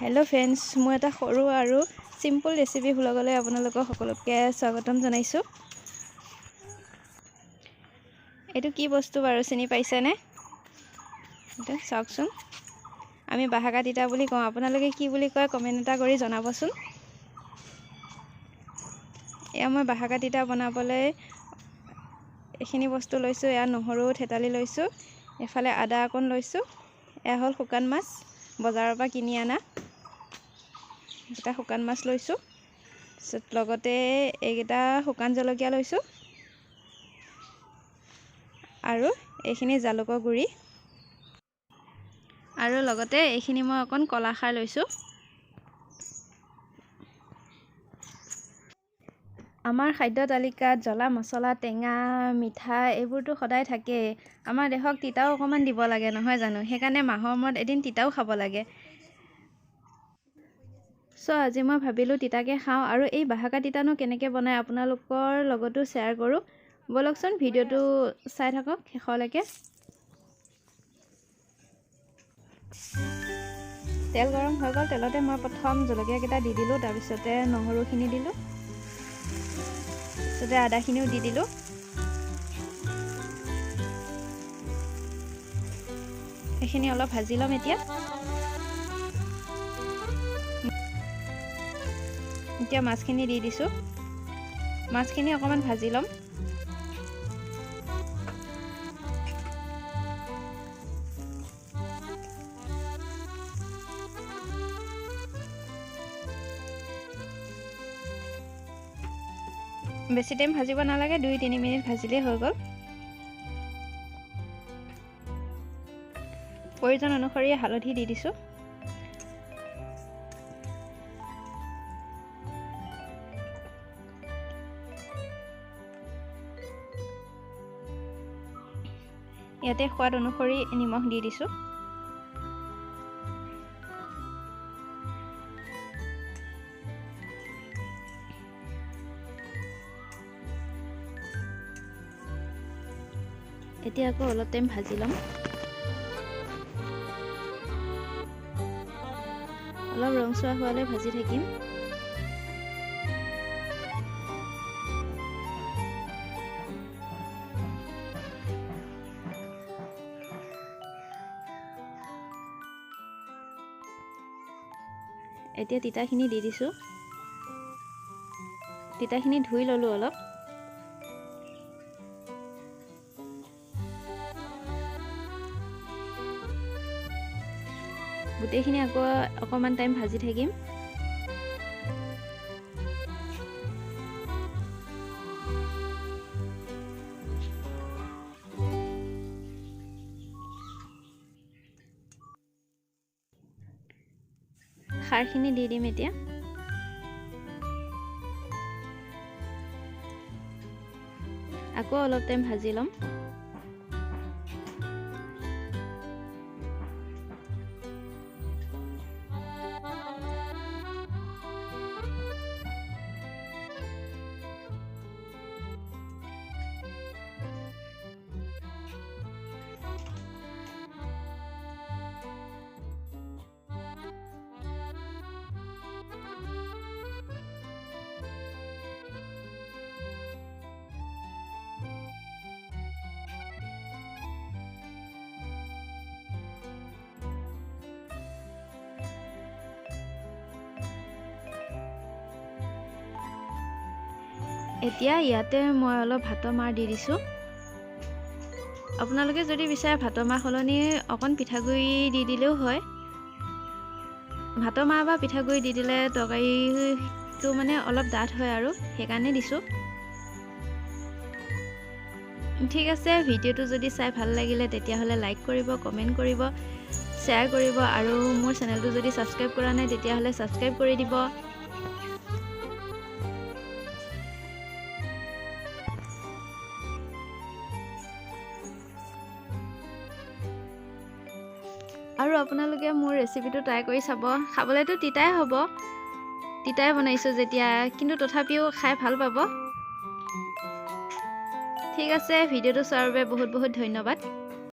Hello friends मैं এটা সৰু আৰু সিম্পল ৰেচিপি ভ্লগলৈ আপোনালোকক সকলোকে স্বাগতম জনাইছো। এটো কি বস্তু বাৰু চিনি পাইছেনে? এটা চাওকচোন। আমি বাহাকা তিতা বুলি কওঁ, আপোনালোকে কি বুলি কয় কমেন্ট এটা কৰি জনাবচোন। এয়া মই বাহাকা তিতা বনাবলৈ এখিনি বস্তু লৈছো। এয়া নহৰু থেতালি লৈছো, এফালে আদা অকণ লৈছো, এয়া হল শুকান মাছ বজাৰৰ পৰা কিনি আনা। এটা শুকান মাছ লৈছো, লগতে এইকেইটা শুকান জলকীয়া লৈছো আৰু এইখিনি জালুকৰ গুৰি আৰু লগতে এইখিনি মই অকণ কলা খাৰ লৈছো। আমাৰ খাদ্য তালিকাত জ্বলা মছলা টেঙা মিঠা এইবোৰটো সদায় থাকে। আমাৰ দেহক তিতাও অকমান দিব লাগে নহয় জানো, সেইকাৰণে মাহৰ মূৰত এদিন তিতাও খাব লাগে। আজি মই ভাবিলো তিতাকে খাওঁ আৰু এই বাহাকা তিতানো কেনেকৈ বনায় আপোনালোকৰ লগতো শ্বেয়াৰ কৰোঁ। বলকচোন ভিডিঅ'টো চাই থাকক শেষলৈকে। তেল গৰম হৈ গ'ল, তেলতে মই প্ৰথম জলকীয়া কেইটা দি দিলোঁ, তাৰপিছতে নহৰুখিনি দিলোঁ, তাৰপিছতে আদাখিনিও দি দিলোঁ। এইখিনি অলপ ভাজি ল'ম। এতিয়া মাছখিনি দি দিছোঁ, মাছখিনি অকণমান ভাজি ল'ম। বেছি টাইম ভাজিব নালাগে, 2-3 মিনিট ভাজিলেই হৈ গ'ল। প্ৰয়োজন অনুসৰি হালধি দি দিছোঁ। ইয়াতে সোৱাদ অনুসৰি নিমখ দি দিছোঁ। এতিয়া আকৌ অলপ টাইম ভাজি ল'ম। অলপ ৰংচোৱা হোৱালৈ ভাজি থাকিম। এতিয়া তিতাখিনি দি দিছোঁ। তিতাখিনি ধুই ল'লোঁ অলপ। গোটেইখিনি আকৌ অকণমান টাইম ভাজি থাকিম। খাৰখিনি দি দিম এতিয়া। আকৌ অলপ টাইম ভাজি ল'ম। এতিয়া ইয়াতে মই অলপ ভাতৰ মাৰ দি দিছোঁ। আপোনালোকে যদি বিচাৰে ভাতৰ মাৰ সলনি অকণ পিঠাগুড়ি দি দিলেও হয়। ভাতৰ মাৰ বা পিঠাগুড়ি দি দিলে তৰকাৰীটো মানে অলপ ডাঠ হয় আৰু সেইকাৰণে দিছোঁ। ঠিক আছে, ভিডিঅ'টো যদি চাই ভাল লাগিলে তেতিয়াহ'লে লাইক কৰিব, কমেণ্ট কৰিব, শ্বেয়াৰ কৰিব আৰু মোৰ চেনেলটো যদি ছাবস্ক্ৰাইব কৰা নাই তেতিয়াহ'লে ছাবস্ক্ৰাইব কৰি দিব। আৰু আপোনালোকে মোৰ ৰেচিপিটো ট্ৰাই কৰি চাব। খাবলৈতো তিতাই হ'ব, তিতাই বনাইছোঁ যেতিয়া, কিন্তু তথাপিও খাই ভাল পাব। ঠিক আছে, ভিডিঅ'টো চোৱাৰ বাবে বহুত বহুত ধন্যবাদ।